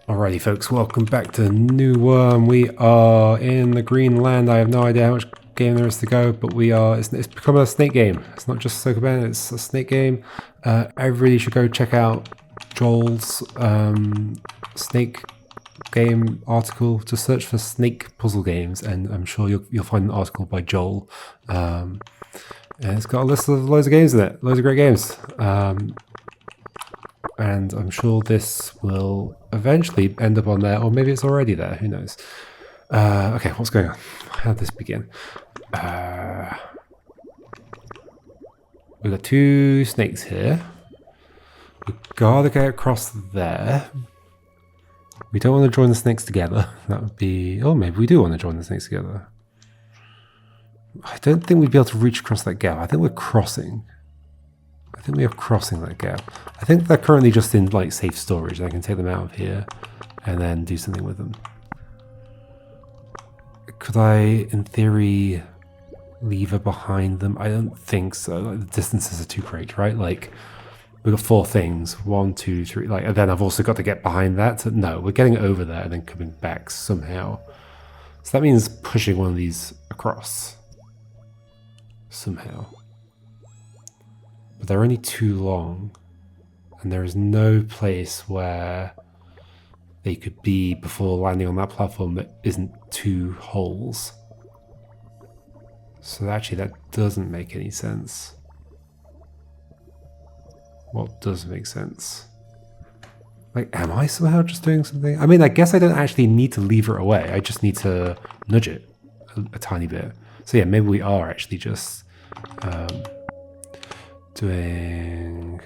Alrighty folks, welcome back to nuworm. We are in the green land. I have no idea how much game there is to go, but it's become a snake game. It's not just Sokoban, it's a snake game. Everybody should go check out Joel's snake game article. Just search for snake puzzle games and I'm sure you'll find an article by Joel. And it's got a list of loads of games in it, loads of great games. And I'm sure this will eventually end up on there, or maybe it's already there, who knows. Okay, what's going on? How did this begin? We've got two snakes here. We've got to get across there. We don't want to join the snakes together. That would be... Oh, maybe we do want to join the snakes together. I don't think we'd be able to reach across that gap. I think we're crossing. I think we are crossing that gap. I think they're currently just in like safe storage. I can take them out of here and then do something with them. Could I, in theory, leave her behind them? I don't think so. Like, the distances are too great, right? Like, we've got 4 things. 1, 2, 3. Like, and then I've also got to get behind that. So, no, we're getting over there and then coming back somehow. So that means pushing one of these across. Somehow. But they're only too long. And there is no place where they could be before landing on that platform that isn't 2 holes. So actually that doesn't make any sense. What does make sense? Like, am I somehow just doing something? I mean, I guess I don't actually need to leave her away. I just need to nudge it a tiny bit. So yeah, maybe we are actually just doing...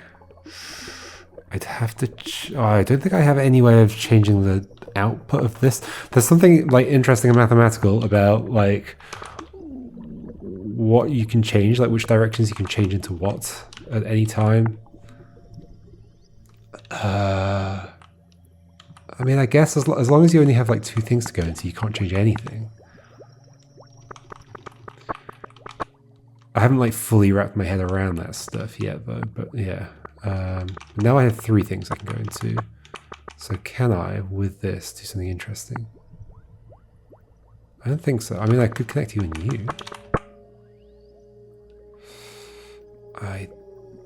I'd have to... I don't think I have any way of changing the output of this. There's something like interesting and mathematical about like what you can change, like which directions you can change into what at any time. I mean, I guess as long as you only have like 2 things to go into, you can't change anything. I haven't like fully wrapped my head around that stuff yet though, but yeah. Now I have 3 things I can go into. So can I, with this, do something interesting? I don't think so. I mean, I could connect you and you. I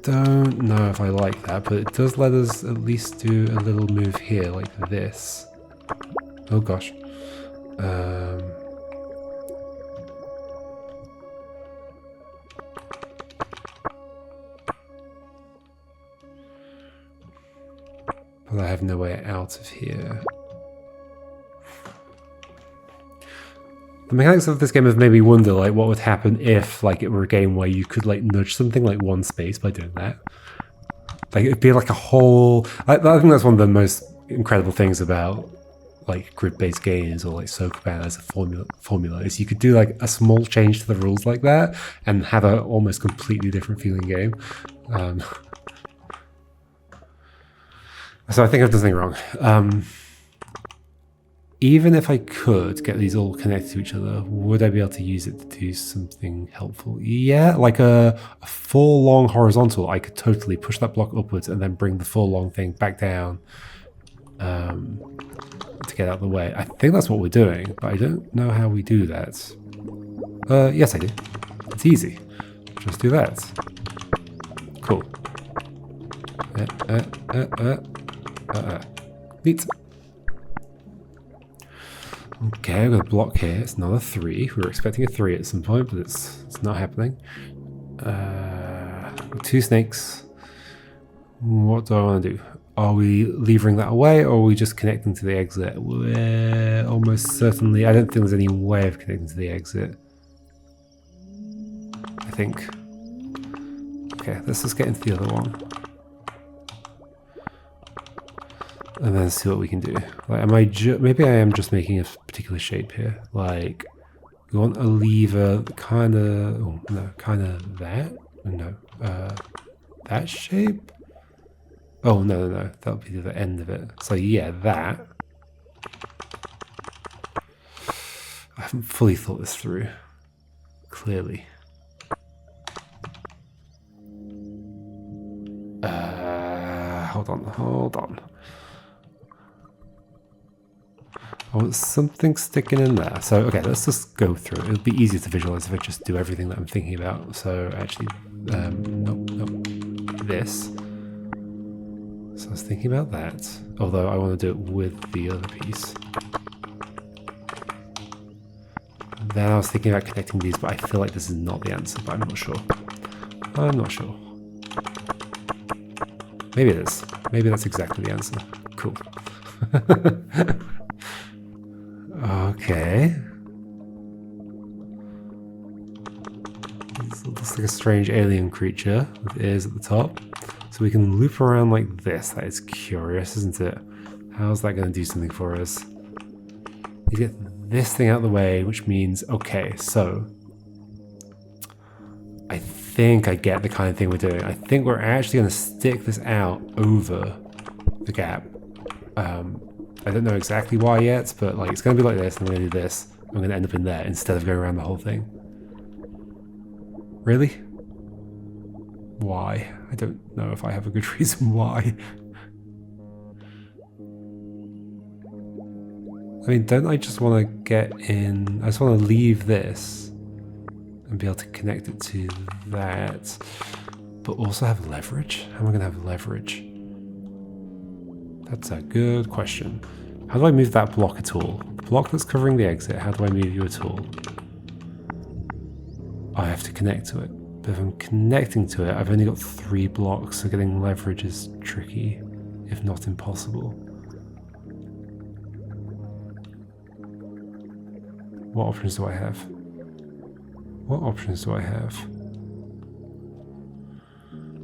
don't know if I like that, but it does let us at least do a little move here, like this. Oh gosh. But I have no way out of here. The mechanics of this game have made me wonder, like, what would happen if, like, it were a game where you could, like, nudge something like 1 space by doing that. Like, it'd be like a whole... I think that's one of the most incredible things about, like, grid-based games or, like, Sokoban as a formula is you could do, like, a small change to the rules like that and have a almost completely different feeling game. So I think I've done something wrong. Even if I could get these all connected to each other, would I be able to use it to do something helpful? Yeah, like a 4 long horizontal, I could totally push that block upwards and then bring the 4 long thing back down to get out of the way. I think that's what we're doing, but I don't know how we do that. Yes, I do. It's easy. Just do that. Cool. Neat. Okay, I've got a block here. It's not a 3. We were expecting a 3 at some point, but it's not happening. 2 snakes. What do I want to do? Are we levering that away, or are we just connecting to the exit? We're almost certainly... I don't think there's any way of connecting to the exit. I think. Okay, let's just get into the other one. And then see what we can do. Like, am I maybe I am just making a particular shape here. Like, we want a lever kind of... Oh, no, kind of that? No. That shape? Oh, no. That'll be the end of it. So, yeah, that. I haven't fully thought this through. Clearly. Hold on. I want something sticking in there. So, okay, let's just go through it. It'll be easier to visualize if I just do everything that I'm thinking about. So, actually, this. So I was thinking about that. Although I want to do it with the other piece. Then I was thinking about connecting these, but I feel like this is not the answer, but I'm not sure. I'm not sure. Maybe it is. Maybe that's exactly the answer. Cool. Okay. This looks like a strange alien creature with ears at the top. So we can loop around like this. That is curious, isn't it? How's that going to do something for us? You get this thing out of the way, which means, okay, so I think I get the kind of thing we're doing. I think we're actually going to stick this out over the gap. I don't know exactly why yet, but like it's going to be like this, and I'm going to do this. I'm going to end up in there instead of going around the whole thing. Really? Why? I don't know if I have a good reason why. I mean, don't I just want to get in... I just want to leave this and be able to connect it to that, but also have leverage? How am I going to have leverage? That's a good question. How do I move that block at all? The block that's covering the exit, how do I move you at all? I have to connect to it. But if I'm connecting to it, I've only got 3 blocks, so getting leverage is tricky, if not impossible. What options do I have? What options do I have?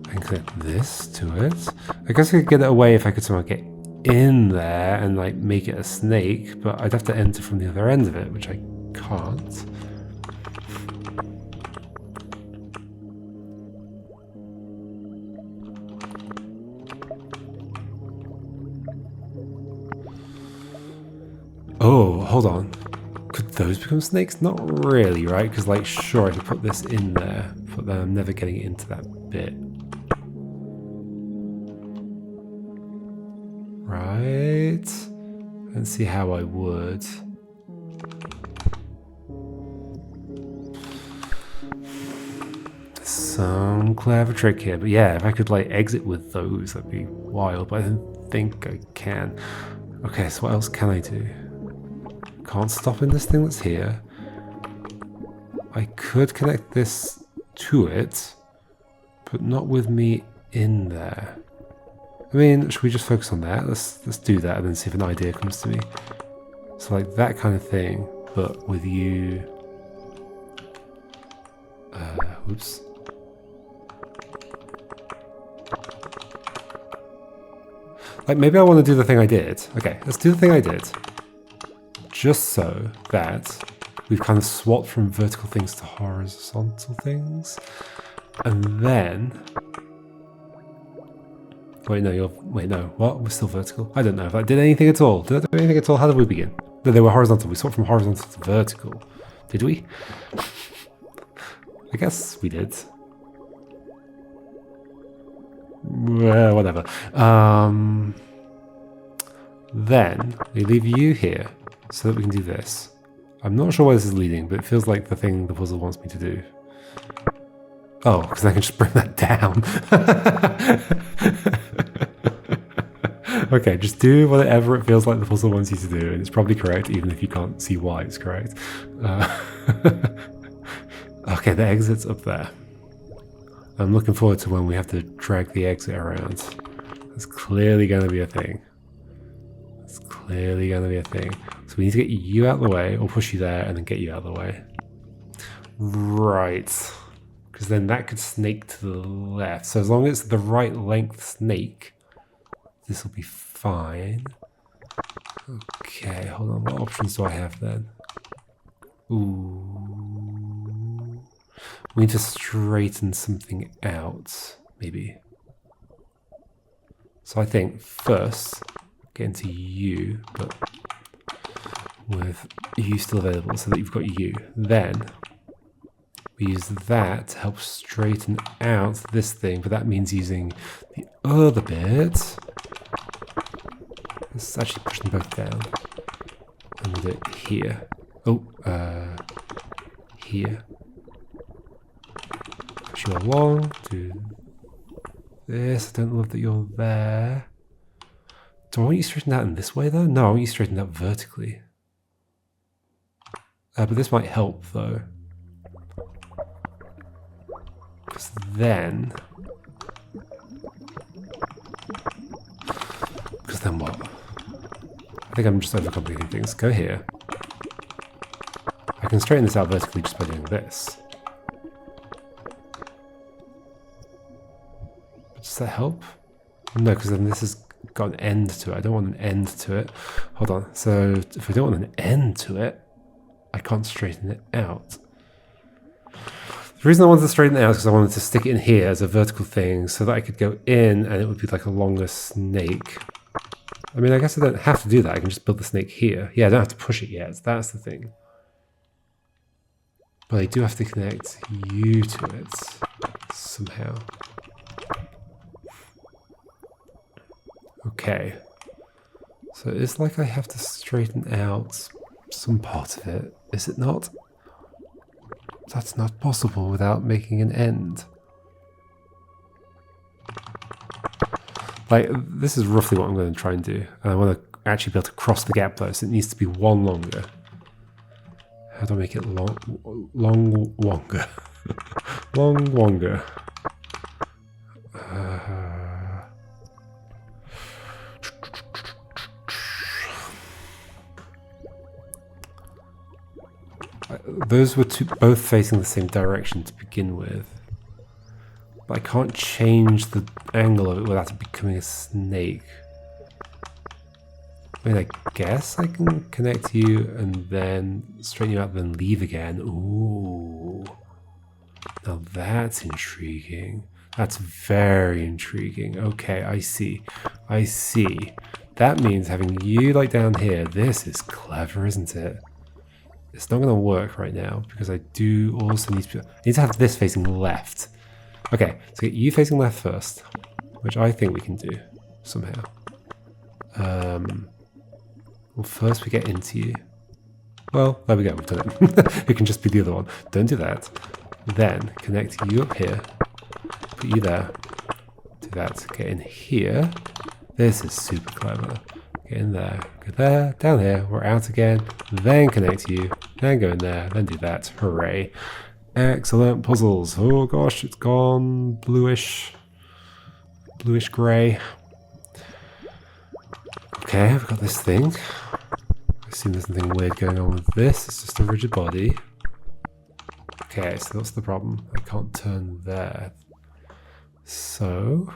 I can connect this to it. I guess I could get it away if I could somehow get in there and like make it a snake, but I'd have to enter from the other end of it, which I can't. Oh, hold on. Could those become snakes? Not really, right? Because like, sure, I could put this in there, but then I'm never getting into that bit. Right? Let's see how I would. There's some clever trick here, but yeah, if I could like exit with those, that'd be wild, but I don't think I can. Okay, so what else can I do? Can't stop in this thing that's here. I could connect this to it, but not with me in there. I mean, should we just focus on that? Let's do that and then see if an idea comes to me. So like that kind of thing, but with you. Oops. Like maybe I want to do the thing I did. Okay, let's do the thing I did. Just so that we've kind of swapped from vertical things to horizontal things. And then... Wait, no, what? We're still vertical? I don't know if I did anything at all. Did I do anything at all? How did we begin? No, they were horizontal. We swapped from horizontal to vertical. Did we? I guess we did. Well, whatever. Then we leave you here so that we can do this. I'm not sure where this is leading, but it feels like the thing the puzzle wants me to do. Oh, because I can just bring that down. Okay, just do whatever it feels like the puzzle wants you to do, and it's probably correct, even if you can't see why it's correct. Okay, the exit's up there. I'm looking forward to when we have to drag the exit around. That's clearly going to be a thing. It's clearly going to be a thing. So we need to get you out of the way, or push you there, and then get you out of the way. Right. Because then that could snake to the left. So as long as it's the right length snake, this will be fine. Okay, hold on. What options do I have then? Ooh. We need to straighten something out, maybe. So I think first, get into you, but with you still available so that you've got you. Then we use that to help straighten out this thing, but that means using the other bit. Let's actually push them both down. And we'll do it here. Oh, here. Push you along, do this. I don't love that you're there. Do I want you straightened out in this way though? No, I want you straightened out vertically. But this might help though. Because then what? I think I'm just overcomplicating things. Go here. I can straighten this out vertically just by doing this. Does that help? No, because then this has got an end to it. I don't want an end to it. Hold on. So if I don't want an end to it, I can't straighten it out. The reason I wanted to straighten it out is because I wanted to stick it in here as a vertical thing so that I could go in and it would be like a longer snake. I mean, I guess I don't have to do that. I can just build the snake here. Yeah, I don't have to push it yet. That's the thing. But I do have to connect you to it somehow. Okay. So it's like I have to straighten out some part of it, is it not? That's not possible without making an end. Like, this is roughly what I'm going to try and do. And I want to actually be able to cross the gap though, so it needs to be one longer. How do I make it Lon Wonger? Lon Wonger. Those were both facing the same direction to begin with. But I can't change the angle of it without it becoming a snake. I mean, I guess I can connect you and then straighten you out, then leave again. Ooh. Now that's intriguing. That's very intriguing. Okay, I see. I see. That means having you like down here, this is clever, isn't it? It's not going to work right now because I do also need to have this facing left. Okay, so get you facing left first, which I think we can do somehow. Well, first we get into you. Well, there we go, we've done it. It can just be the other one. Don't do that. Then connect you up here. Put you there. Do that. Get in here. This is super clever. Get in there. Go there. Down here. We're out again. Then connect you. Then go in there. Then do that. Hooray. Excellent puzzles. Oh gosh, it's gone bluish. Bluish grey. Okay, I've got this thing. I assume there's nothing weird going on with this. It's just a rigid body. Okay, so that's the problem. I can't turn there. So,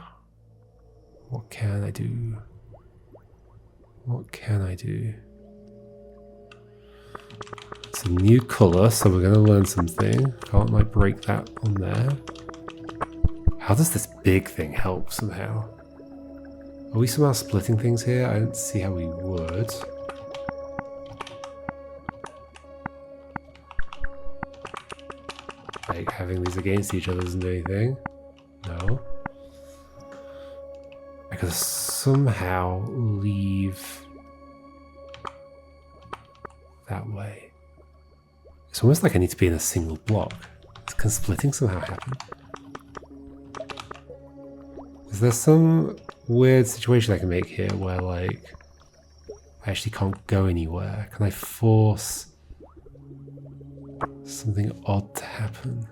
what can I do? What can I do? It's a new colour, so we're going to learn something. Can't I break that on there? How does this big thing help somehow? Are we somehow splitting things here? I don't see how we would. Like having these against each other doesn't do anything. No. I could somehow leave that way. It's almost like I need to be in a single block. Can splitting somehow happen? Is there some weird situation I can make here where, like, I actually can't go anywhere? Can I force something odd to happen?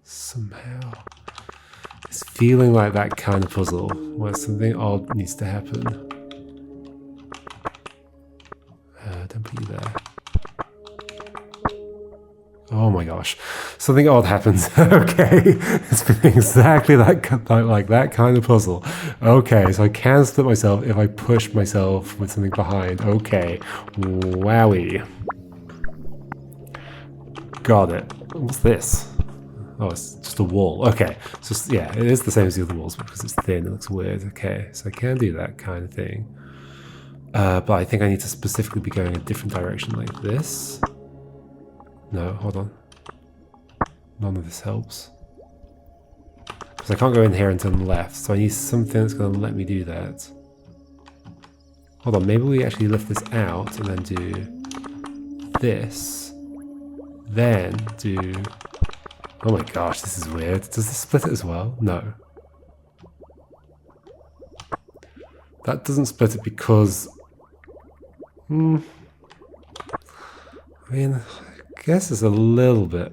Somehow. It's feeling like that kind of puzzle where something odd needs to happen. Don't put you there. Oh my gosh, something odd happens. Okay, it's been exactly like that kind of puzzle. Okay, so I can split myself if I push myself with something behind. Okay, wowie. Got it. What's this? Oh, it's just a wall. Okay, so yeah, it is the same as the other walls, but because it's thin, it looks weird. Okay, so I can do that kind of thing. But I think I need to specifically be going a different direction like this. No, hold on. None of this helps. Because I can't go in here and turn left, so I need something that's going to let me do that. Hold on, maybe we actually lift this out and then do this. Then do... Oh my gosh, this is weird. Does this split it as well? No. That doesn't split it because... I mean, I guess it's a little bit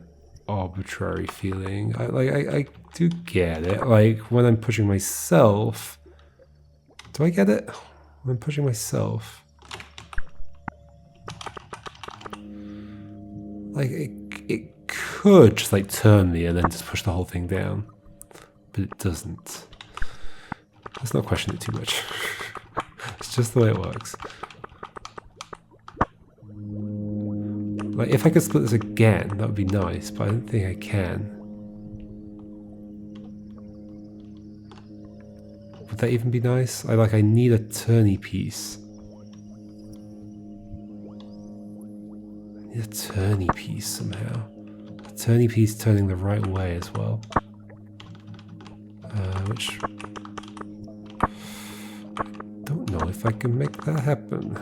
arbitrary feeling. I do get it. Like, when I'm pushing myself... Do I get it? When I'm pushing myself... Like, it could just, like, turn me and then just push the whole thing down. But it doesn't. Let's not question it too much. It's just the way it works. Like, if I could split this again, that would be nice, but I don't think I can. Would that even be nice? I need a turny piece. I need a turny piece somehow. A turny piece turning the right way as well. Which... I don't know if I can make that happen.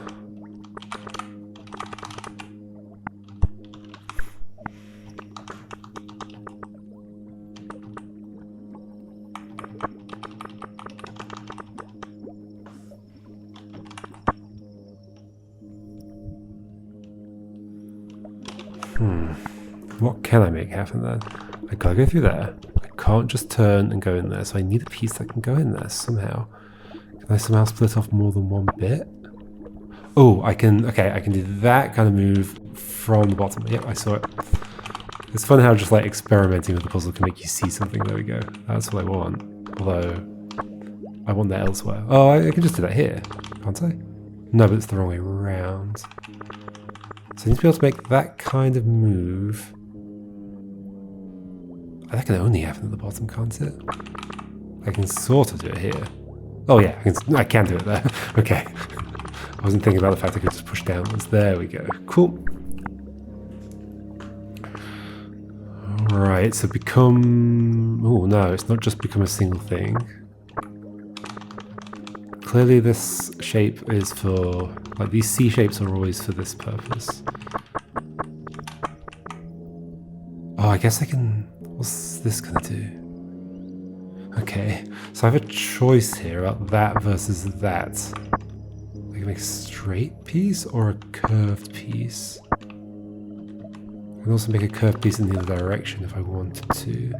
What can I make happen then? I gotta go through there. I can't just turn and go in there, so I need a piece that can go in there somehow. Can I somehow split off more than one bit? Oh, I can, okay, I can do that kind of move from the bottom. Yep, I saw it. It's fun how just like experimenting with the puzzle can make you see something. There we go. That's what I want. Although, I want that elsewhere. Oh, I can just do that here, can't I? No, but it's the wrong way around. So I need to be able to make that kind of move. That can only happen at the bottom, can't it? I can sort of do it here. Oh yeah, I can do it there. Okay. I wasn't thinking about the fact I could just push downwards. There we go. Cool. Alright, so become... Oh no, it's not just become a single thing. Clearly this shape is for... Like, these C shapes are always for this purpose. Oh, I guess I can... What's this gonna do? Okay, so I have a choice here about that versus that. I can make a straight piece or a curved piece. I can also make a curved piece in the other direction if I wanted to.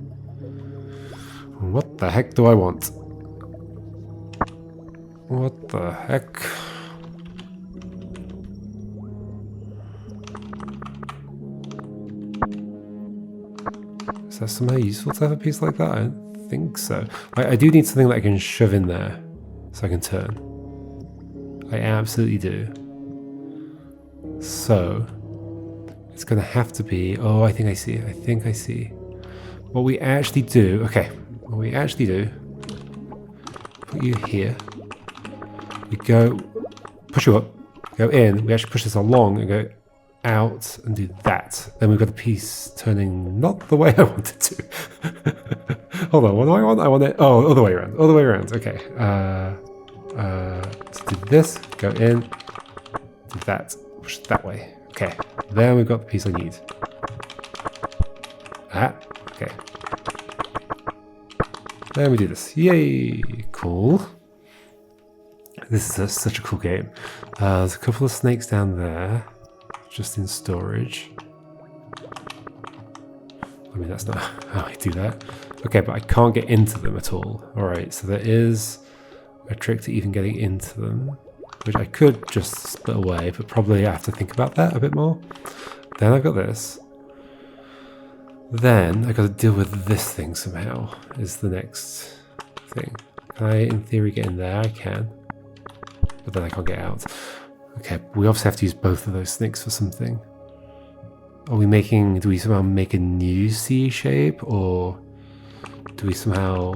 What the heck do I want? What the heck? Is that somehow useful to have a piece like that? I don't think so. I do need something that I can shove in there so I can turn. I absolutely do. So, it's going to have to be... Oh, I think I see. I think I see. What we actually do... Okay, what we actually do... Put you here. We go... Push you up. Go in. We actually push this along and go out and do that. Then we've got the piece turning not the way I want it to. Hold on, what do I want? I want it... Oh, other way around. Other way around. Okay. Let's do this. Go in. Do that. Push it that way. Okay. Then we've got the piece I need. Ah. Okay. Then we do this. Yay! Cool. This is such a cool game. There's a couple of snakes down there. Just in storage. I mean, that's not how I do that. Okay, but I can't get into them at all. Alright, so there is a trick to even getting into them, which I could just split away, but probably I have to think about that a bit more. Then I've got this. Then I've got to deal with this thing somehow, is the next thing. Can I, in theory, get in there? I can. But then I can't get out. Okay, we obviously have to use both of those snakes for something. Are we making... Do we somehow make a new C shape? Or do we somehow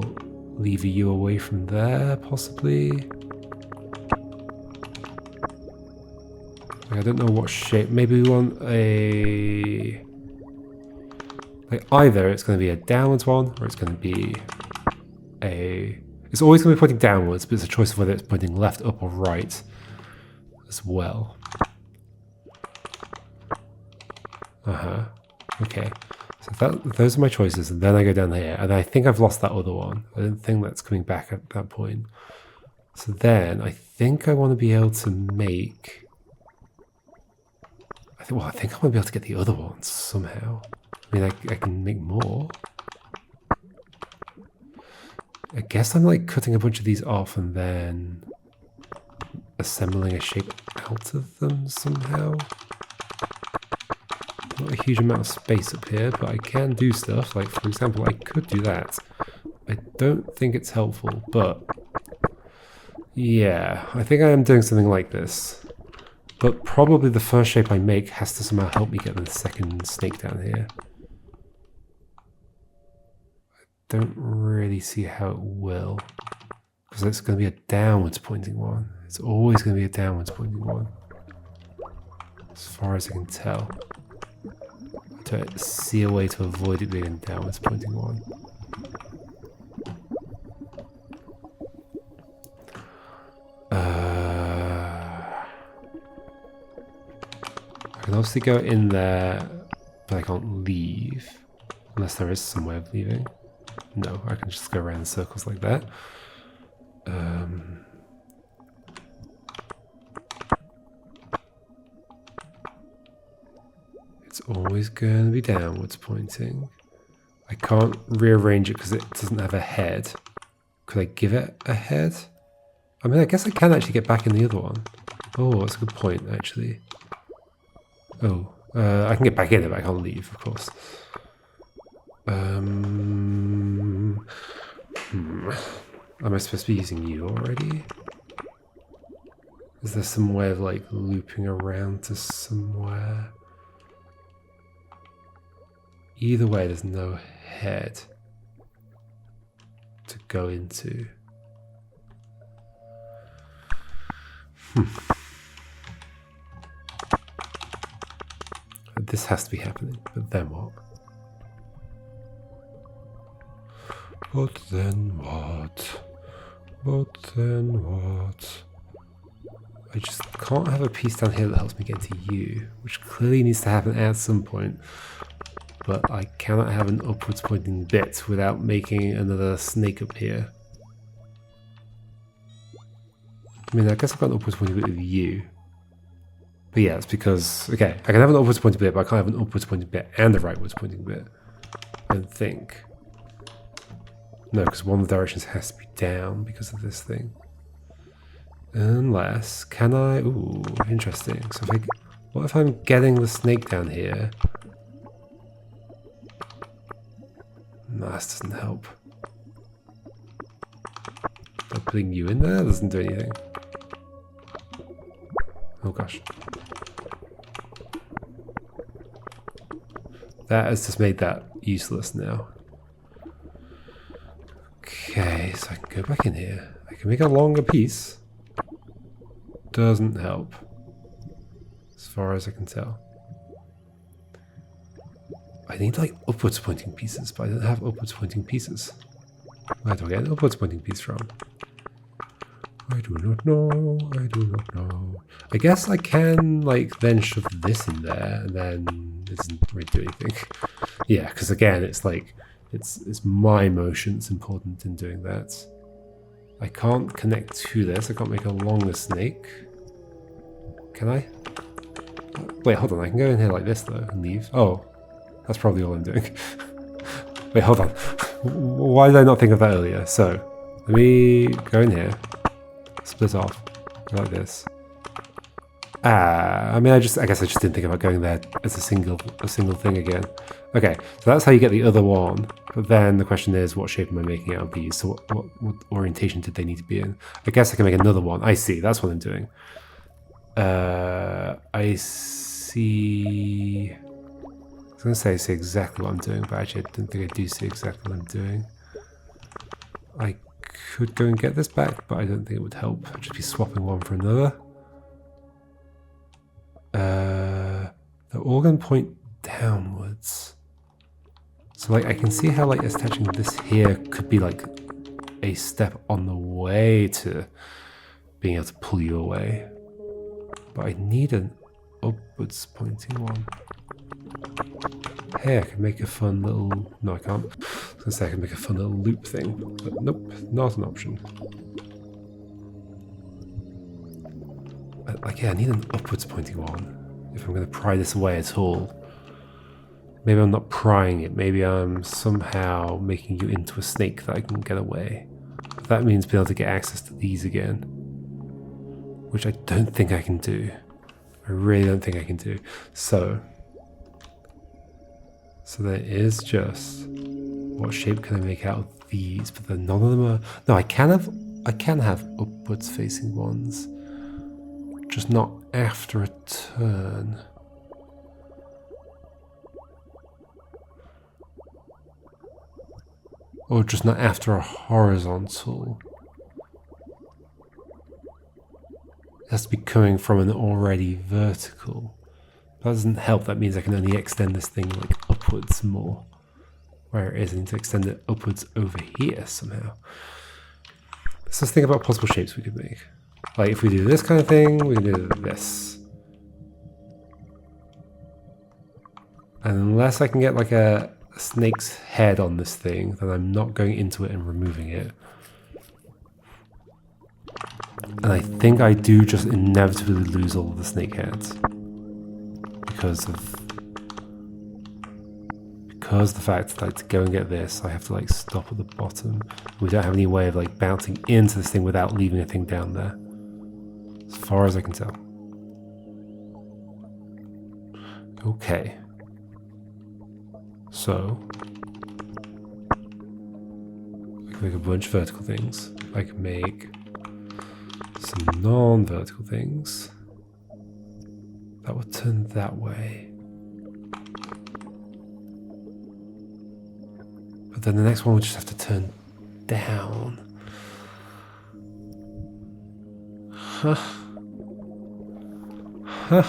leave a U away from there, possibly? Like, I don't know what shape. Maybe we want a... Like, either it's going to be a downwards one, or it's going to be a... It's always going to be pointing downwards, but it's a choice of whether it's pointing left, up, or right. as well. Okay. So those are my choices, and then I go down here, and I think I've lost that other one. I don't think that's coming back at that point. So then I think I want to be able to make... I think I want to be able to get the other ones somehow. I mean, I can make more. I guess I'm like cutting a bunch of these off and then assembling a shape out of them somehow. Not a huge amount of space up here, but I can do stuff. Like, for example, I could do that. I don't think it's helpful, but yeah, I think I am doing something like this. But probably the first shape I make has to somehow help me get the second snake down here. I don't really see how it will, because it's going to be a downwards pointing one. It's always going to be a downwards pointing one, as far as I can tell. I don't see a way to avoid it being a downwards pointing one. I can obviously go in there, but I can't leave, unless there is some way of leaving. No, I can just go around in circles like that. It's always going to be downwards pointing. I can't rearrange it because it doesn't have a head. Could I give it a head? I mean, I guess I can actually get back in the other one. Oh, that's a good point, actually. Oh, I can get back in it, but I can't leave, of course. Am I supposed to be using you already? Is there some way of like looping around to somewhere? Either way, there's no head to go into. This has to be happening, but then what? But then what? But then what? I just can't have a piece down here that helps me get to you, which clearly needs to happen at some point. But I cannot have an upwards pointing bit without making another snake up here. I mean, I guess I've got an upwards pointing bit with you. But yeah, it's because, okay, I can have an upwards pointing bit, but I can't have an upwards pointing bit and a rightwards pointing bit. I don't think. No, because one of the directions has to be down because of this thing. Unless, can I? Ooh, interesting. So if what if I'm getting the snake down here? No, this doesn't help. But putting you in there doesn't do anything. Oh gosh. That has just made that useless now. Okay, so I can go back in here. I can make a longer piece. Doesn't help. As far as I can tell. I need like upwards pointing pieces, but I don't have upwards pointing pieces. Where do I get an upwards pointing piece from? I do not know. I do not know. I guess I can like then shove this in there and then it doesn't really do anything. Yeah, because again it's like it's my motion that's important in doing that. I can't connect to this. I can't make a longer snake. Can I? Wait, hold on. I can go in here like this though and leave. Oh, that's probably all I'm doing. Wait, hold on. Why did I not think of that earlier? So, let me go in here. Split off like this. I mean, I guess I just didn't think about going there as a single thing again. Okay, so that's how you get the other one. But then the question is, what shape am I making out of these? So what orientation did they need to be in? I guess I can make another one. I see. That's what I'm doing. I see. I was going to say I see exactly what I'm doing, but actually I don't think I do see exactly what I'm doing. I could go and get this back, but I don't think it would help. I'd just be swapping one for another. They're all going to point downwards. So like I can see how like attaching this here could be like a step on the way to being able to pull you away. But I need an upwards pointing one. Hey, I can make a fun little... No, I can't. I was going to say I can make a fun little loop thing. But nope, not an option. But, like, yeah, I need an upwards pointing one if I'm going to pry this away at all. Maybe I'm not prying it. Maybe I'm somehow making you into a snake that I can get away. But that means being able to get access to these again. Which I don't think I can do. I really don't think I can do. So there is just... What shape can I make out of these? But then none of them are... No, I can have upwards facing ones. Just not after a turn. Or just not after a horizontal. It has to be coming from an already vertical. That doesn't help. That means I can only extend this thing like upwards more. Where it is, I need to extend it upwards over here somehow. Let's just think about possible shapes we could make. Like if we do this kind of thing, we can do this. And unless I can get like a snake's head on this thing, then I'm not going into it and removing it. And I think I do just inevitably lose all of the snake heads. Because the fact that to go and get this, I have to like stop at the bottom. We don't have any way of like bouncing into this thing without leaving a thing down there. As far as I can tell. Okay. So I can make a bunch of vertical things. I can make some non-vertical things that will turn that way. But then the next one will just have to turn down. Huh. Huh.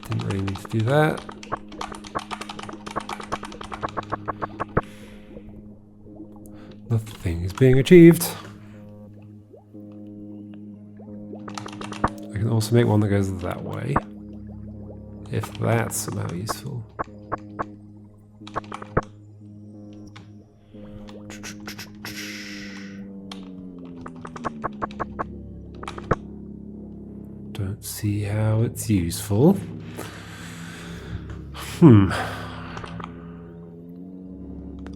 Didn't really need to do that. Nothing is being achieved. I can also make one that goes that way, if that's somehow useful. Don't see how it's useful.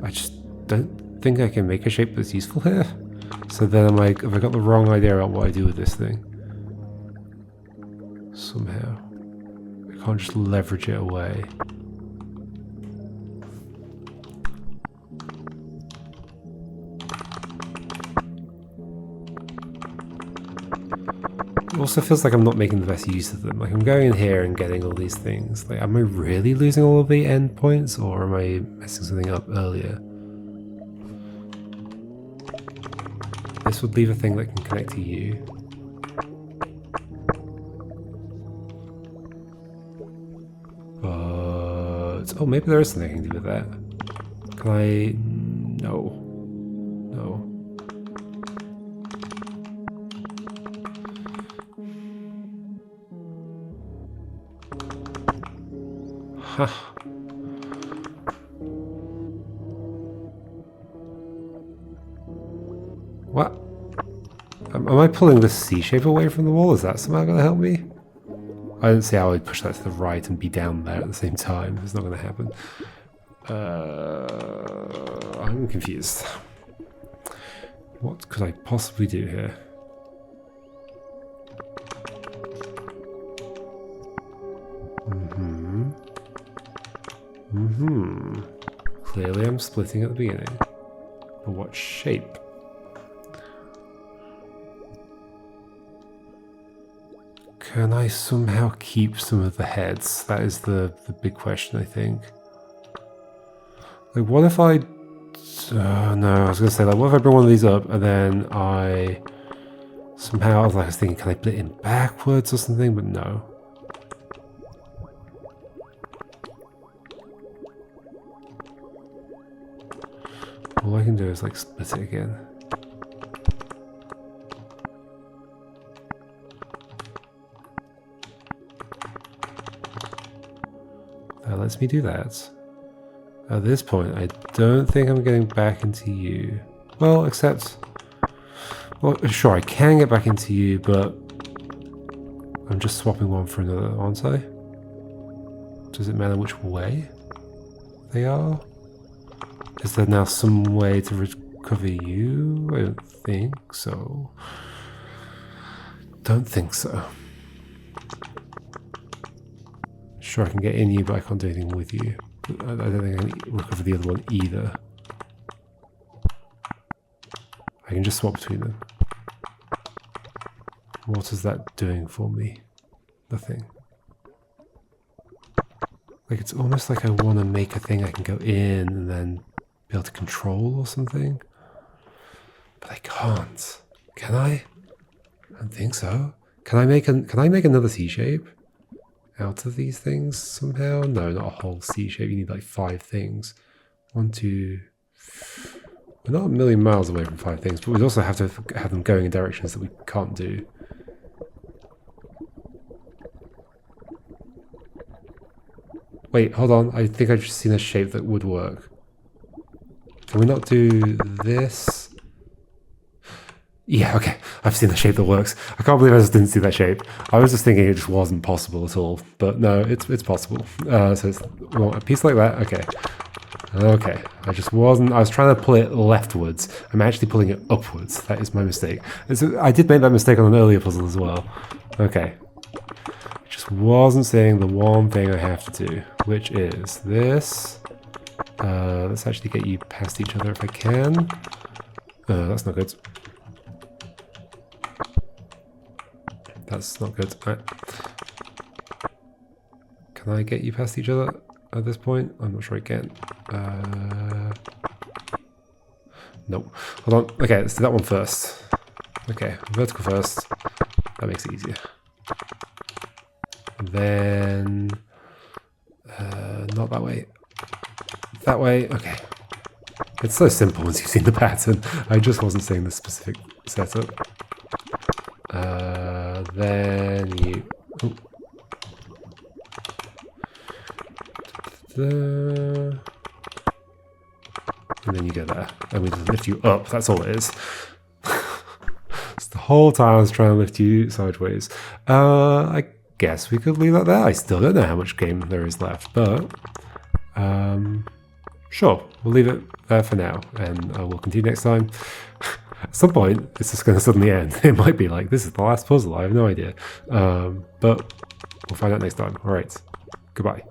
I just don't think I can make a shape that's useful here. So then I'm like, have I got the wrong idea about what I do with this thing? Somehow. I can't just leverage it away. It also feels like I'm not making the best use of them. Like I'm going in here and getting all these things. Like, am I really losing all of the endpoints, or am I messing something up earlier? This would leave a thing that can connect to you. But oh, maybe there is something I can do with that. Can I? No. No. Huh. What? Am I pulling the C shape away from the wall? Is that somehow going to help me? I don't see how I'd push that to the right and be down there at the same time. It's not going to happen. I'm confused. What could I possibly do here? Clearly I'm splitting at the beginning. But what shape? Can I somehow keep some of the heads? That is the big question, I think. Like, what if I... no, I was going to say, like, what if I bring one of these up and then I... Somehow, I was thinking, can I split it in backwards or something? But no. All I can do is like split it again. That lets me do that. At this point, I don't think I'm getting back into you. Well, except... Well, sure, I can get back into you, but... I'm just swapping one for another, aren't I? Does it matter which way they are? Is there now some way to recover you? I don't think so. Don't think so. Sure, I can get in you, but I can't do anything with you. I don't think I can recover the other one either. I can just swap between them. What is that doing for me? Nothing. Like, it's almost like I want to make a thing I can go in and then be able to control or something. But I can't. Can I? I don't think so. Can I make another C shape out of these things somehow? No, not a whole C shape. You need like 5 things. 1, 2. We're not a million miles away from 5 things, but we'd also have to have them going in directions that we can't do. Wait, hold on. I think I've just seen a shape that would work. Can we not do this? Yeah, okay. I've seen the shape that works. I can't believe I just didn't see that shape. I was just thinking it just wasn't possible at all. But no, it's possible. So it's well, a piece like that. Okay. Okay. I just wasn't... I was trying to pull it leftwards. I'm actually pulling it upwards. That is my mistake. I did make that mistake on an earlier puzzle as well. Okay. Just wasn't saying the one thing I have to do, which is this. Let's actually get you past each other if I can. That's not good. That's not good. Right. Can I get you past each other at this point? I'm not sure I can. Nope. Hold on. Okay, let's do that one first. Okay, vertical first. That makes it easier. And then... not that way. That way. Okay. It's so simple once you've seen the pattern. I just wasn't seeing the specific setup. Then you... Oh. And then you go there. And we just lift you up. That's all it is. The whole time I was trying to lift you sideways. I guess we could leave that there. I still don't know how much game there is left, but sure, we'll leave it there for now, and we'll continue next time. At some point, it's just going to suddenly end. It might be like, this is the last puzzle. I have no idea. But we'll find out next time. All right. Goodbye.